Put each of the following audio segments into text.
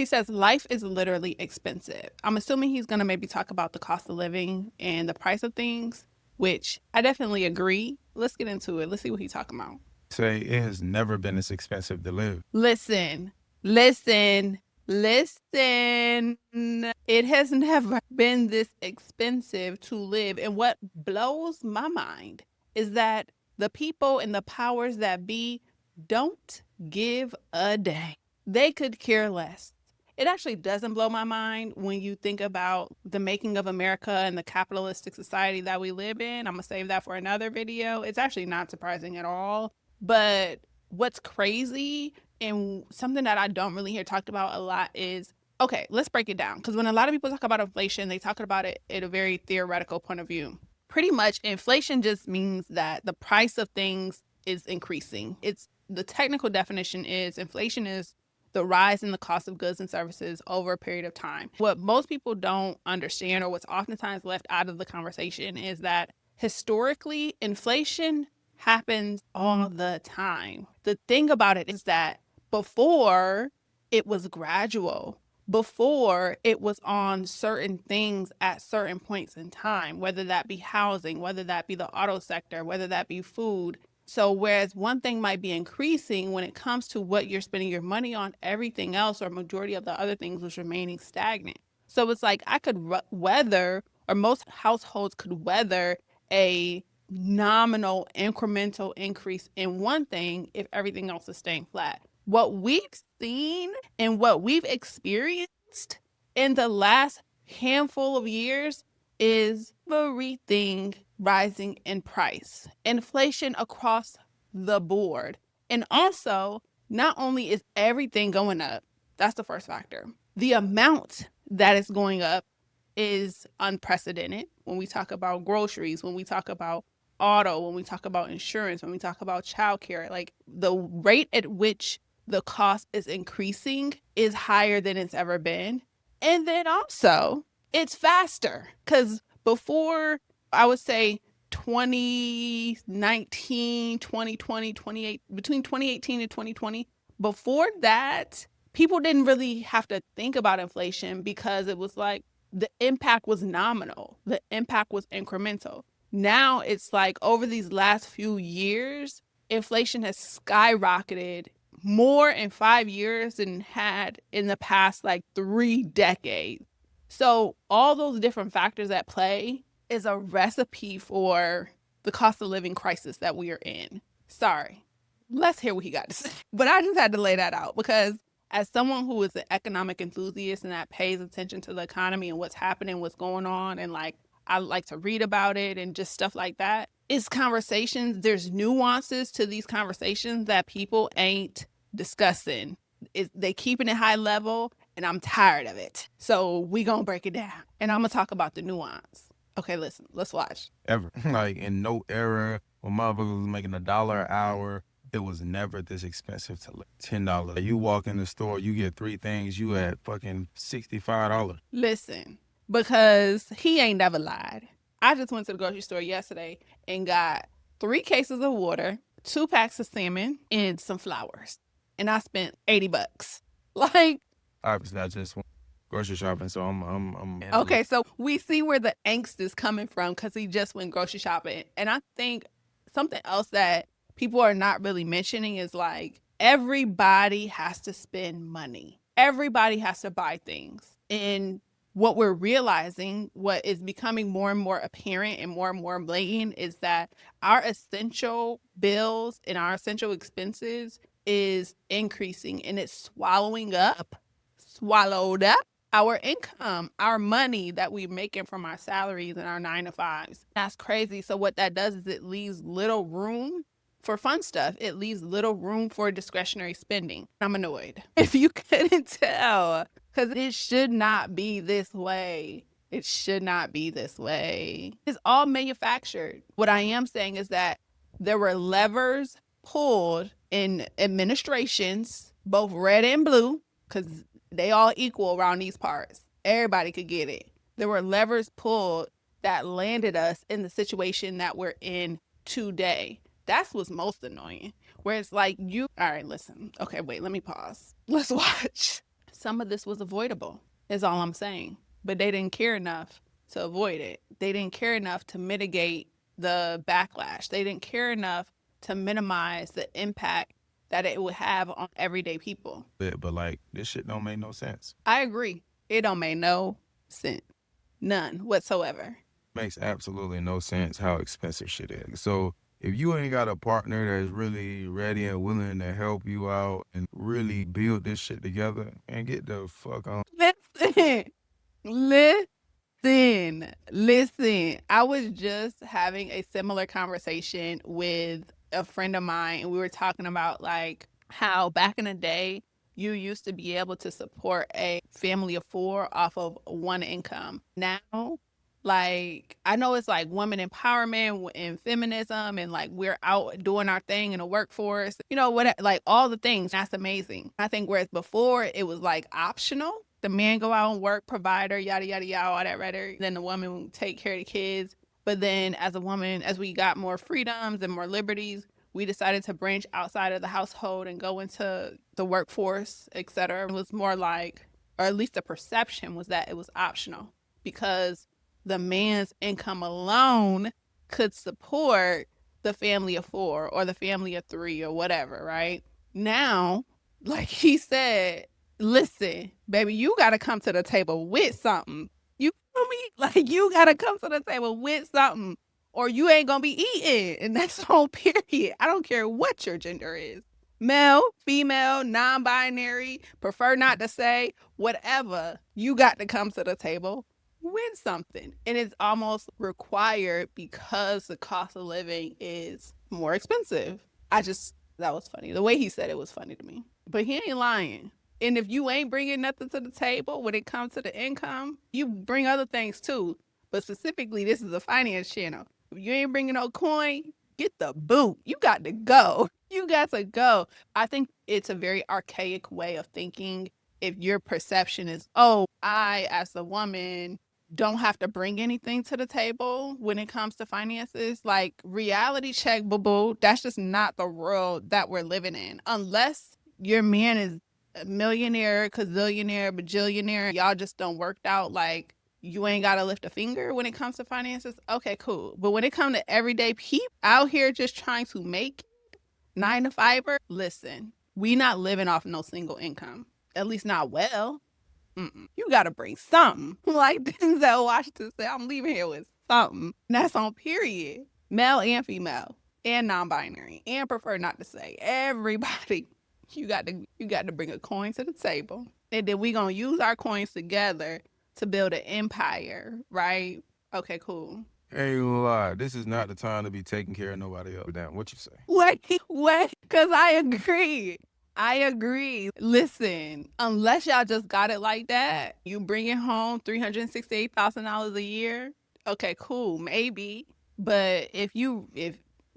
He says life is literally expensive. I'm assuming he's going to maybe talk about the cost of living and the price of things, which I definitely agree. Let's get into it. Let's see what he's talking about. Say it has never been this expensive to live. Listen, listen, listen. It has never been this expensive to live. And what blows my mind is that the people and the powers that be don't give a dang. They could care less. It actually doesn't blow my mind when you think about the making of America and the capitalistic society that we live in. I'm going to save that for another video. It's actually not surprising at all. But what's crazy and something that I don't really hear talked about a lot is, okay, let's break it down. Because when a lot of people talk about inflation, they talk about it at a very theoretical point of view. Pretty much, inflation just means that the price of things is increasing. It's the technical definition is inflation is the rise in the cost of goods and services over a period of time. What most people don't understand, or what's oftentimes left out of the conversation, is that historically, inflation happens all the time. The thing about it is that before it was gradual, before it was on certain things at certain points in time, whether that be housing, whether that be the auto sector, whether that be food. So whereas one thing might be increasing when it comes to what you're spending your money on, everything else or majority of the other things was remaining stagnant. So it's like I could weather, or most households could weather a nominal incremental increase in one thing if everything else is staying flat. What we've seen and what we've experienced in the last handful of years is everything rising in price, inflation across the board. And also, not only is everything going up, that's the first factor. The amount that is going up is unprecedented when we talk about groceries, when we talk about auto, when we talk about insurance, when we talk about childcare. Like the rate at which the cost is increasing is higher than it's ever been. And then also, it's faster because before, I would say 2019, 2020, 28, between 2018 and 2020, before that, people didn't really have to think about inflation because it was like the impact was nominal, the impact was incremental. Now it's like over these last few years, inflation has skyrocketed more in 5 years than had in the past like 3 decades. So all those different factors at play is a recipe for the cost of living crisis that we are in. Sorry. Let's hear what he got to say. But I just had to lay that out because as someone who is an economic enthusiast and that pays attention to the economy and what's happening, what's going on, and like I like to read about it and just stuff like that, it's conversations. There's nuances to these conversations that people ain't discussing. They keeping it high level, and I'm tired of it. So we gonna break it down, and I'm gonna talk about the nuance. Okay, listen, let's watch. Ever. Like in no era when motherfuckers was making $1 an hour, it was never this expensive to live. $10. You walk in the store, you get 3 things, you at fucking $65. Listen, because he ain't never lied. I just went to the grocery store yesterday and got 3 cases of water, 2 packs of salmon, and some flowers. And I spent $80. Like, Obviously, I just went grocery shopping, so I'm okay, so we see where the angst is coming from because he just went grocery shopping. And I think something else that people are not really mentioning is like everybody has to spend money. Everybody has to buy things. And what we're realizing, what is becoming more and more apparent and more blatant is that our essential bills and our essential expenses is increasing and it's swallowed up our income, our money that we're making from our salaries and our 9 to 5s. That's crazy. So what that does is it leaves little room for fun stuff. It leaves little room for discretionary spending. I'm annoyed. If you couldn't tell, because it should not be this way. It should not be this way. It's all manufactured. What I am saying is that there were levers pulled in administrations, both red and blue, because they all equal around these parts. Everybody could get it. There were levers pulled that landed us in the situation that we're in today. That's what's most annoying. Where it's like all right, listen. Okay, wait, let me pause. Let's watch. some of this was avoidable, is all I'm saying. But they didn't care enough to avoid it. They didn't care enough to mitigate the backlash. They didn't care enough to minimize the impact that it would have on everyday people. But like this shit don't make no sense. I agree. It don't make no sense. None whatsoever. Makes absolutely no sense how expensive shit is. So if you ain't got a partner that's really ready and willing to help you out and really build this shit together, and get the fuck on. Listen, listen. I was just having a similar conversation with a friend of mine, and we were talking about like how back in the day you used to be able to support a family of four off of one income. Now, like I know it's like women empowerment and feminism, and like we're out doing our thing in the workforce, you know, what, like all the things. That's amazing. I think whereas before it was like optional, the man go out and work, provider, yada yada yada, all that rather. Then the woman would take care of the kids. But then as a woman, as we got more freedoms and more liberties, we decided to branch outside of the household and go into the workforce, etc. It was more like, or at least the perception was that it was optional because the man's income alone could support the family of four or the family of three or whatever, right? Now, like he said, listen, baby, you got to come to the table with something. You feel me? Like you got to come to the table with something or you ain't going to be eating. And that's the whole period. I don't care what your gender is. Male, female, non binary, prefer not to say, whatever, you got to come to the table with something. And it's almost required because the cost of living is more expensive. That was funny. The way he said it was funny to me. But he ain't lying. And if you ain't bringing nothing to the table when it comes to the income, you bring other things too. But specifically, this is a finance channel. If you ain't bringing no coin, get the boot. You got to go. You got to go. I think it's a very archaic way of thinking. If your perception is, oh, I, as a woman, don't have to bring anything to the table when it comes to finances. Like reality check, boo boo. That's just not the world that we're living in. Unless your man is a millionaire, gazillionaire, bajillionaire, y'all just don't worked out. Like you ain't gotta lift a finger when it comes to finances. Okay, cool. But when it comes to everyday people out here just trying to make 9 to 5er, listen, we not living off no single income. At least not well. You got to bring something. Like Denzel Washington said, I'm leaving here with something. And that's on period. Male and female and non-binary and prefer not to say. Everybody, you got to bring a coin to the table. And then we going to use our coins together to build an empire, right? Okay, cool. Ain't gonna lie, this is not the time to be taking care of nobody else. Damn, what you say? Wait, because I agree. I agree. Listen, unless y'all just got it like that, you bring it home $368,000 a year. Okay, cool, maybe. But if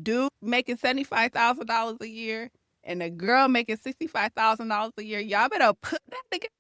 dude making $75,000 a year and a girl making $65,000 a year, y'all better put that together.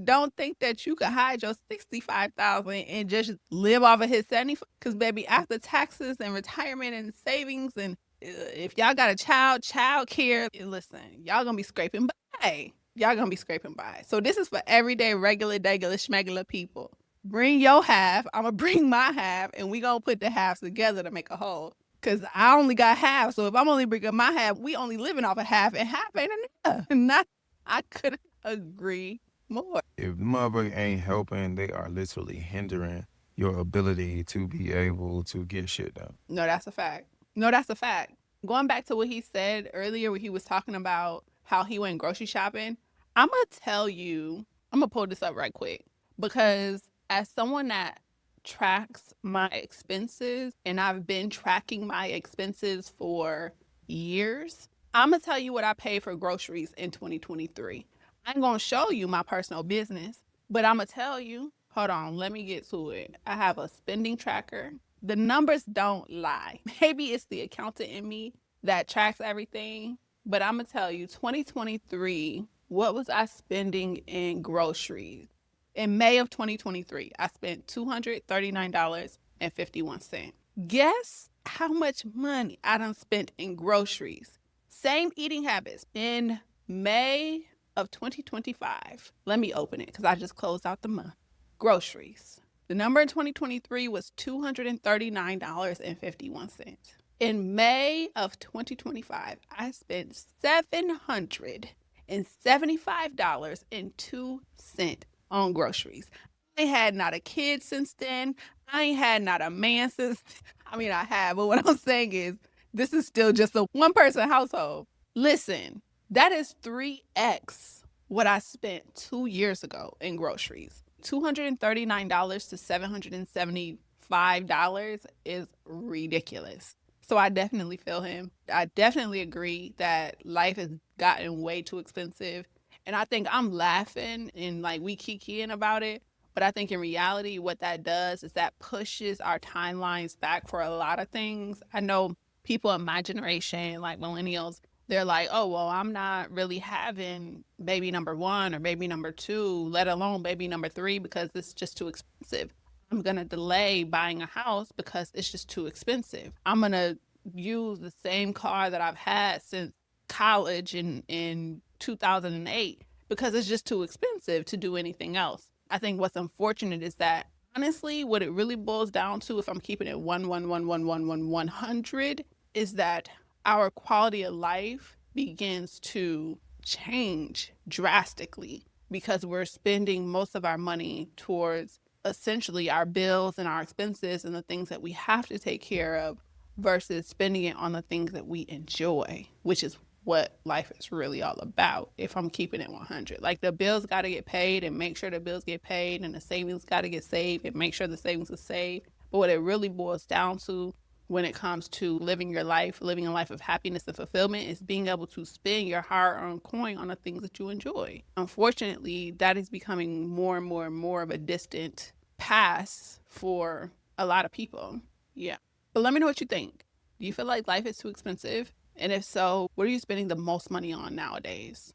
Don't think that you could hide your 65,000 and just live off of his 70. Because baby, after taxes and retirement and savings and if y'all got a child care, listen, y'all gonna be scraping by. Y'all gonna be scraping by. So this is for everyday, regular, schmegular people. Bring your half. I'm gonna bring my half, and we gonna put the halves together to make a whole. Cause I only got half, so if I'm only bringing my half, we only living off a half, and half ain't enough. Not, I couldn't agree more. If the motherfucker ain't helping, they are literally hindering your ability to be able to get shit done. No, that's a fact. No, that's a fact. Going back to what he said earlier, where he was talking about how he went grocery shopping, I'm going to tell you, I'm going to pull this up right quick because as someone that tracks my expenses and I've been tracking my expenses for years, I'm going to tell you what I paid for groceries in 2023. I'm going to show you my personal business, but I'm going to tell you, hold on, let me get to it. I have a spending tracker. The numbers don't lie. Maybe it's the accountant in me that tracks everything, but I'm going to tell you 2023, what was I spending in groceries? In May of 2023, I spent $239.51. Guess how much money I done spent in groceries? Same eating habits. In May of 2025. Let me open it because I just closed out the month. Groceries. The number in 2023 was $239.51. In May of 2025, I spent $775.02 on groceries. I ain't had not a kid since then. I ain't had not a man since. I mean, I have, but what I'm saying is, this is still just a one person household. Listen, that is 3x what I spent 2 years ago in groceries. $239 to $775 is ridiculous. So I definitely feel him. I definitely agree that life has gotten way too expensive. And I think I'm laughing and like we kikiing about it. But I think in reality, what that does is that pushes our timelines back for a lot of things. I know people in my generation, like millennials, they're like, oh, well, I'm not really having baby number one or baby number two, let alone baby number three, because it's just too expensive. I'm going to delay buying a house because it's just too expensive. I'm going to use the same car that I've had since college in 2008 because it's just too expensive to do anything else. I think what's unfortunate is that honestly, what it really boils down to, if I'm keeping it 100, is that our quality of life begins to change drastically because we're spending most of our money towards essentially our bills and our expenses and the things that we have to take care of versus spending it on the things that we enjoy, which is what life is really all about. If I'm keeping it 100, like the bills got to get paid and make sure the bills get paid, and the savings got to get saved and make sure the savings are saved. But what it really boils down to when it comes to living your life, living a life of happiness and fulfillment, is being able to spend your hard-earned coin on the things that you enjoy. Unfortunately, that is becoming more and more and more of a distant past for a lot of people. Yeah. But let me know what you think. Do you feel like life is too expensive? And if so, what are you spending the most money on nowadays?